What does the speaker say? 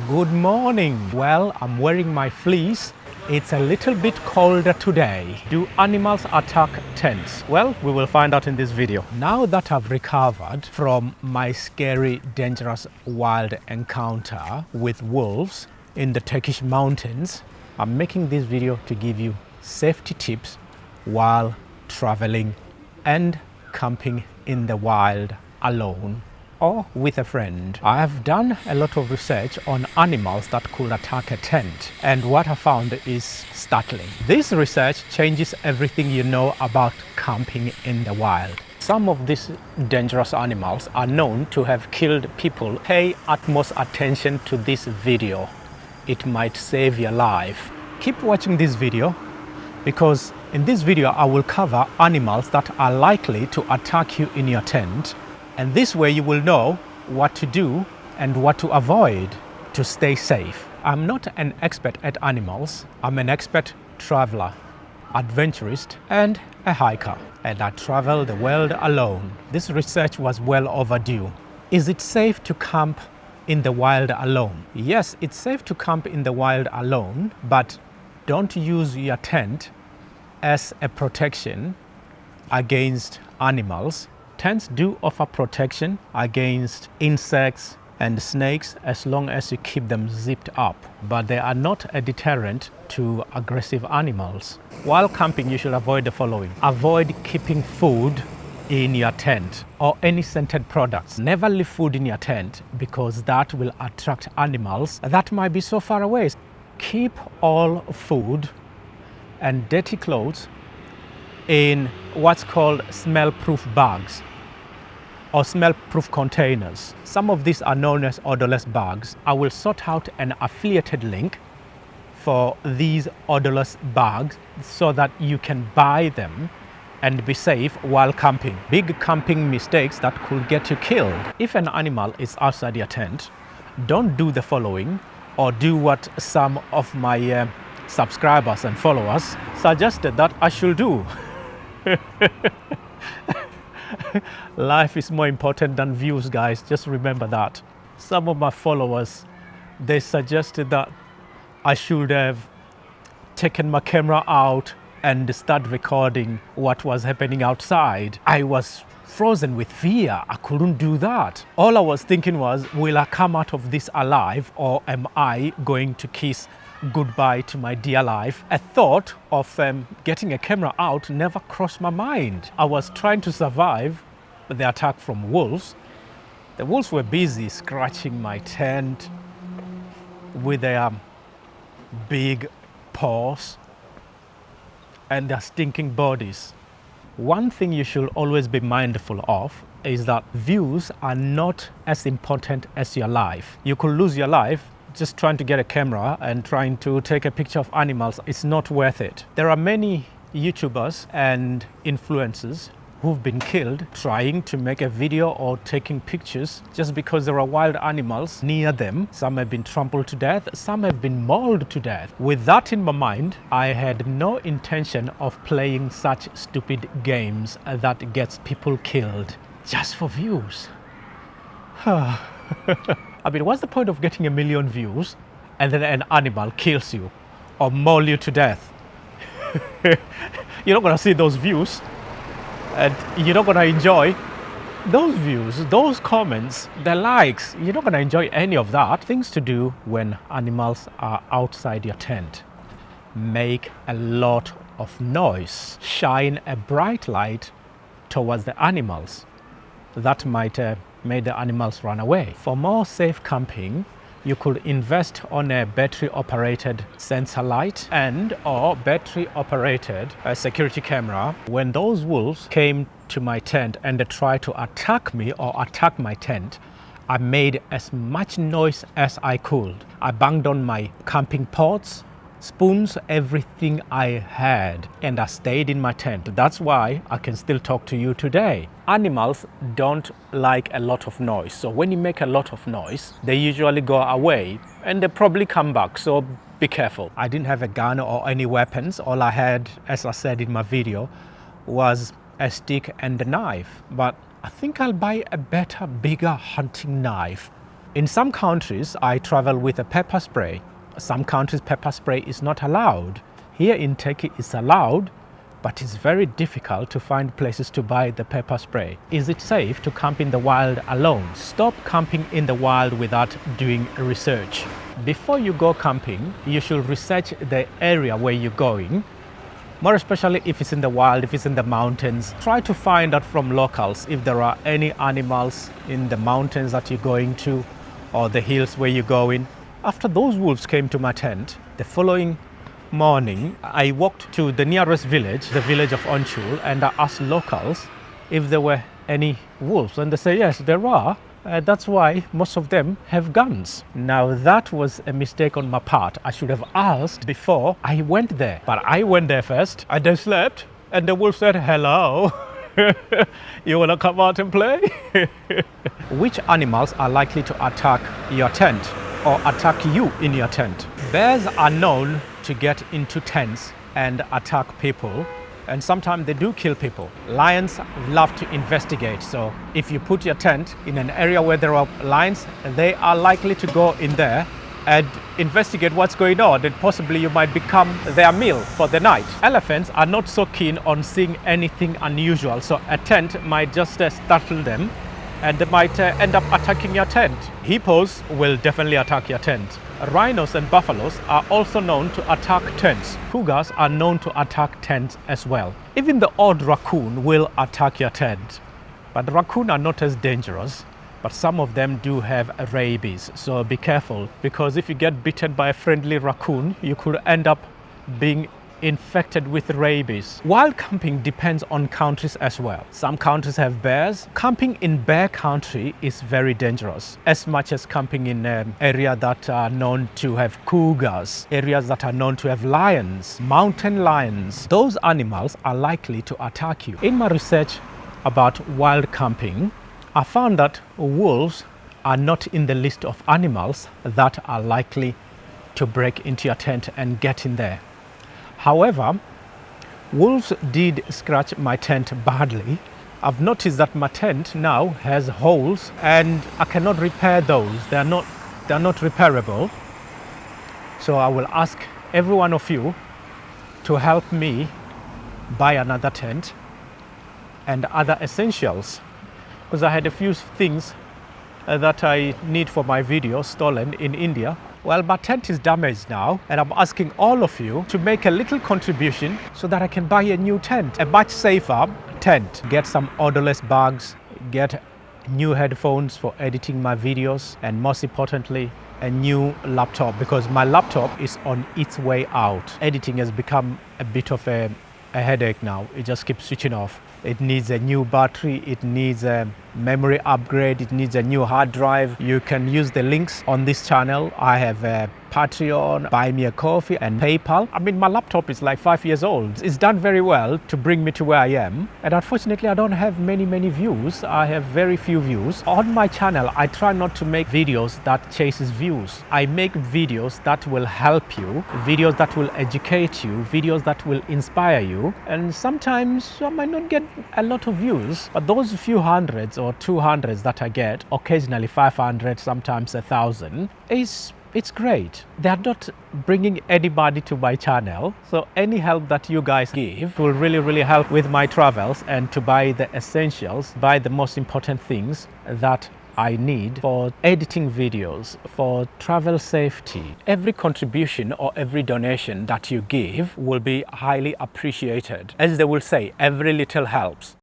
Good morning. Well, I'm wearing my fleece. It's a little bit colder today. Do animals attack tents? Well, we will find out in this video. Now that I've recovered from my scary, dangerous, wild encounter with wolves in the Turkish mountains, I'm making this video to give you safety tips while traveling and camping in the wild alone or with a friend. I have done a lot of research on animals that could attack a tent, and what I found is startling. This research changes everything you know about camping in the wild. Some of these dangerous animals are known to have killed people. Pay utmost attention to this video. It might save your life. Keep watching this video because in this video I will cover animals that are likely to attack you in your tent. And this way you will know what to do and what to avoid to stay safe. I'm not an expert at animals. I'm an expert traveler, adventurist, and a hiker. And I travel the world alone. This research was well overdue. Is it safe to camp in the wild alone? Yes, it's safe to camp in the wild alone, but don't use your tent as a protection against animals. Tents do offer protection against insects and snakes as long as you keep them zipped up, but they are not a deterrent to aggressive animals. While camping, you should avoid the following. Avoid keeping food in your tent or any scented products. Never leave food in your tent because that will attract animals that might be so far away. Keep all food and dirty clothes in what's called smell-proof bags or smell-proof containers. Some of these are known as odorless bags. I will sort out an affiliated link for these odorless bags so that you can buy them and be safe while camping. Big camping mistakes that could get you killed. If an animal is outside your tent, don't do the following or do what some of my subscribers and followers suggested that I should do. Life is more important than views, guys. Just remember that. Some of my followers, they suggested that I should have taken my camera out and start recording what was happening outside. I was frozen with fear. I couldn't do that. All I was thinking was, will I come out of this alive, or am I going to kiss goodbye to my dear life? A thought of getting a camera out never crossed my mind. I was trying to survive the attack from wolves. The wolves were busy scratching my tent with their big paws and their stinking bodies. One thing you should always be mindful of is that views are not as important as your life. You could lose your life just trying to get a camera and trying to take a picture of animals. It's not worth it. There are many YouTubers and influencers who've been killed trying to make a video or taking pictures just because there are wild animals near them. Some have been trampled to death, some have been mauled to death. With that in my mind, I had no intention of playing such stupid games that gets people killed just for views. I mean, what's the point of getting 1 million views and then an animal kills you or maul you to death? You're not gonna see those views and you're not gonna enjoy those views, those comments, the likes. You're not gonna enjoy any of that. Things to do when animals are outside your tent. Make a lot of noise. Shine a bright light towards the animals. That might make the animals run away. For more safe camping, you could invest on a battery-operated sensor light and or battery-operated security camera. When those wolves came to my tent and they tried to attack me or attack my tent, I made as much noise as I could. I banged on my camping pots, spoons, everything I had, and I stayed in my tent. That's why I can still talk to you today. Animals don't like a lot of noise, so when you make a lot of noise, they usually go away and they probably come back, so be careful. I didn't have a gun or any weapons. All I had, as I said in my video, was a stick and a knife, but I think I'll buy a better, bigger hunting knife In some countries, I travel with a pepper spray. Some countries, pepper spray is not allowed. Here in Turkey, it's allowed, but it's very difficult to find places to buy the pepper spray. Is it safe to camp in the wild alone? Stop camping in the wild without doing research. Before you go camping, you should research the area where you're going, more especially if it's in the wild, if it's in the mountains. Try to find out from locals if there are any animals in the mountains that you're going to or the hills where you're going. After those wolves came to my tent, the following morning, I walked to the nearest village, the village of Onchul, and I asked locals if there were any wolves. And they say, yes, there are. That's why most of them have guns. Now that was a mistake on my part. I should have asked before I went there. But I went there first and they slept and the wolf said, hello, you wanna come out and play? Which animals are likely to attack your tent or attack you in your tent? Bears are known to get into tents and attack people. And sometimes they do kill people. Lions love to investigate. So if you put your tent in an area where there are lions, they are likely to go in there and investigate what's going on, and possibly you might become their meal for the night. Elephants are not so keen on seeing anything unusual. So a tent might just startle them and they might end up attacking your tent. Hippos will definitely attack your tent. Rhinos and buffaloes are also known to attack tents. Cougars are known to attack tents as well. Even the odd raccoon will attack your tent. But raccoon are not as dangerous, but some of them do have rabies. So be careful, because if you get bitten by a friendly raccoon, you could end up being infected with rabies. Wild camping depends on countries as well. Some countries have bears. Camping in bear country is very dangerous, as much as camping in areas that are known to have cougars, areas that are known to have lions, mountain lions. Those animals are likely to attack you. In my research about wild camping, I found that wolves are not in the list of animals that are likely to break into your tent and get in there. However, wolves did scratch my tent badly. I've noticed that my tent now has holes and I cannot repair those. They're not repairable. So I will ask every one of you to help me buy another tent and other essentials, because I had a few things that I need for my video stolen in India. Well, my tent is damaged now, and I'm asking all of you to make a little contribution so that I can buy a new tent, a much safer tent. Get some odorless bags, get new headphones for editing my videos, and most importantly, a new laptop, because my laptop is on its way out. Editing has become a bit of a headache now. It just keeps switching off. It needs a new battery, it needs a memory upgrade, it needs a new hard drive. You can use the links on this channel. I have a Patreon, Buy Me a Coffee and PayPal. I mean, my laptop is like 5 years old. It's done very well to bring me to where I am. And unfortunately, I don't have many views. I have very few views. On my channel, I try not to make videos that chases views. I make videos that will help you, videos that will educate you, videos that will inspire you. And sometimes I might not get a lot of views, but those few hundreds or 200s that I get, occasionally 500, sometimes 1,000, it's great. They are not bringing anybody to my channel. So any help that you guys give will really help with my travels and to buy the essentials, buy the most important things that I need for editing videos, for travel safety. Every contribution or every donation that you give will be highly appreciated. As they will say, every little helps.